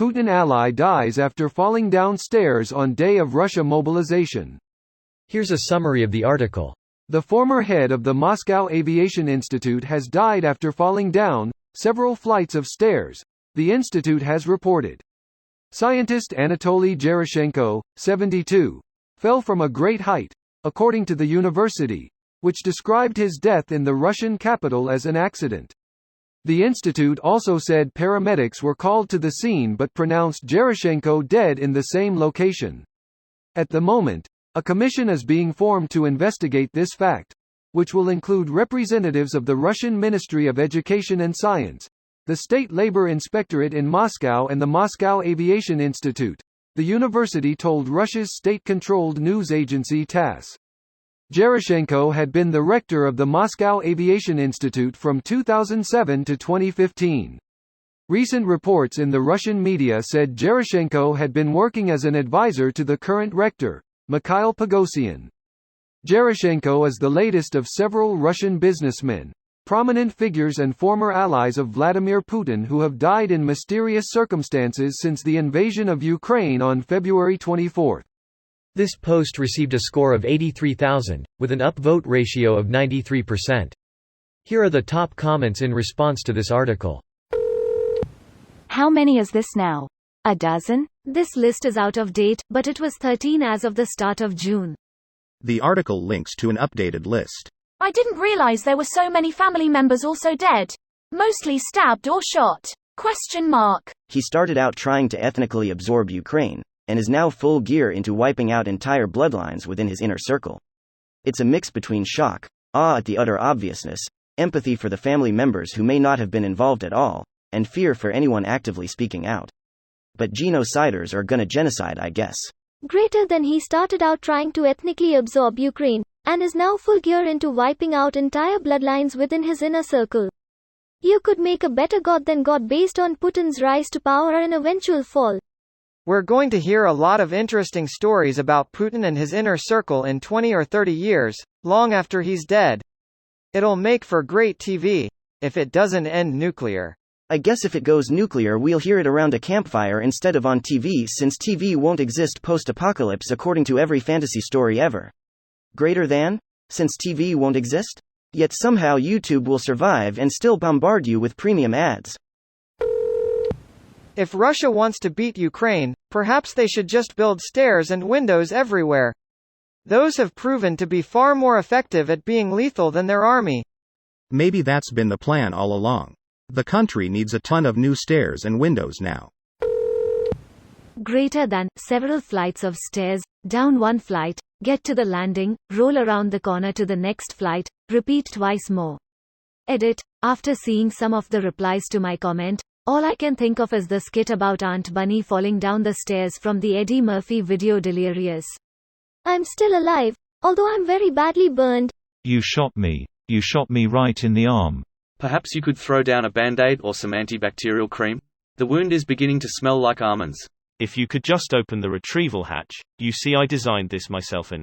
Putin ally dies after falling down stairs on day of Russia mobilization. Here's a summary of the article. The former head of the Moscow Aviation Institute has died after falling down several flights of stairs, the institute has reported. Scientist Anatoly Gerashenko, 72, fell from a great height, according to the university, which described his death in the Russian capital as an accident. The institute also said paramedics were called to the scene but pronounced Gerashenko dead in the same location. At the moment, a commission is being formed to investigate this fact, which will include representatives of the Russian Ministry of Education and Science, the State Labor Inspectorate in Moscow and the Moscow Aviation Institute, the university told Russia's state-controlled news agency TASS. Gerashenko had been the rector of the Moscow Aviation Institute from 2007 to 2015. Recent reports in the Russian media said Gerashenko had been working as an advisor to the current rector, Mikhail Pogosyan. Gerashenko is the latest of several Russian businessmen, prominent figures and former allies of Vladimir Putin who have died in mysterious circumstances since the invasion of Ukraine on February 24. This post received a score of 83,000, with an upvote ratio of 93%. Here are the top comments in response to this article. How many is this now? A dozen? This list is out of date, but it was 13 as of the start of June. The article links to an updated list. I didn't realize there were so many family members also dead. Mostly stabbed or shot? ? He started out trying to ethnically absorb Ukraine, and is now full gear into wiping out entire bloodlines within his inner circle. It's a mix between shock, awe at the utter obviousness, empathy for the family members who may not have been involved at all, and fear for anyone actively speaking out. But genociders are gonna genocide, I guess. Greater than he started out trying to ethnically absorb Ukraine, and is now full gear into wiping out entire bloodlines within his inner circle. You could make a better God than God based on Putin's rise to power and eventual fall. We're going to hear a lot of interesting stories about Putin and his inner circle in 20 or 30 years, long after he's dead. It'll make for great TV, if it doesn't end nuclear. I guess if it goes nuclear we'll hear it around a campfire instead of on TV, since TV won't exist post-apocalypse according to every fantasy story ever. Greater than? Since TV won't exist? Yet somehow YouTube will survive and still bombard you with premium ads. If Russia wants to beat Ukraine, perhaps they should just build stairs and windows everywhere. Those have proven to be far more effective at being lethal than their army. Maybe that's been the plan all along. The country needs a ton of new stairs and windows now. Greater than, several flights of stairs, down one flight, get to the landing, roll around the corner to the next flight, repeat twice more. Edit. After seeing some of the replies to my comment, all I can think of is the skit about Aunt Bunny falling down the stairs from the Eddie Murphy video Delirious. I'm still alive, although I'm very badly burned. You shot me. You shot me right in the arm. Perhaps you could throw down a Band-Aid or some antibacterial cream? The wound is beginning to smell like almonds. If you could just open the retrieval hatch. You see, I designed this myself in.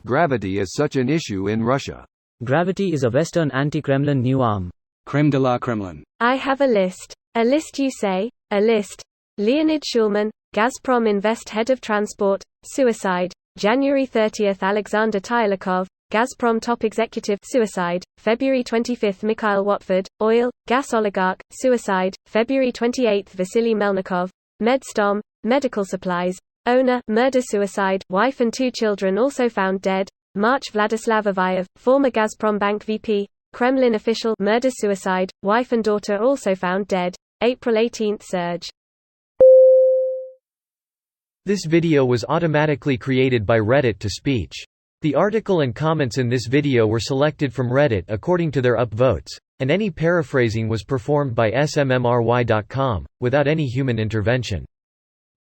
Gravity is such an issue in Russia. Gravity is a Western anti-Kremlin new arm. Creme de la Kremlin. I have a list. A list, you say? A list. Leonid Shulman, Gazprom Invest Head of Transport, suicide. January 30, Alexander Tylikov, Gazprom Top Executive, suicide. February 25, Mikhail Watford, oil, gas oligarch, suicide. February 28, Vasily Melnikov, Medstom, medical supplies, owner, murder-suicide. Wife and 2 children also found dead. March, Vladislav Avayev, former Gazprom Bank VP, Kremlin official, murder-suicide. Wife and daughter also found dead. April 18, Surge. This video was automatically created by Reddit to speech. The article and comments in this video were selected from Reddit according to their upvotes, and any paraphrasing was performed by smmry.com, without any human intervention.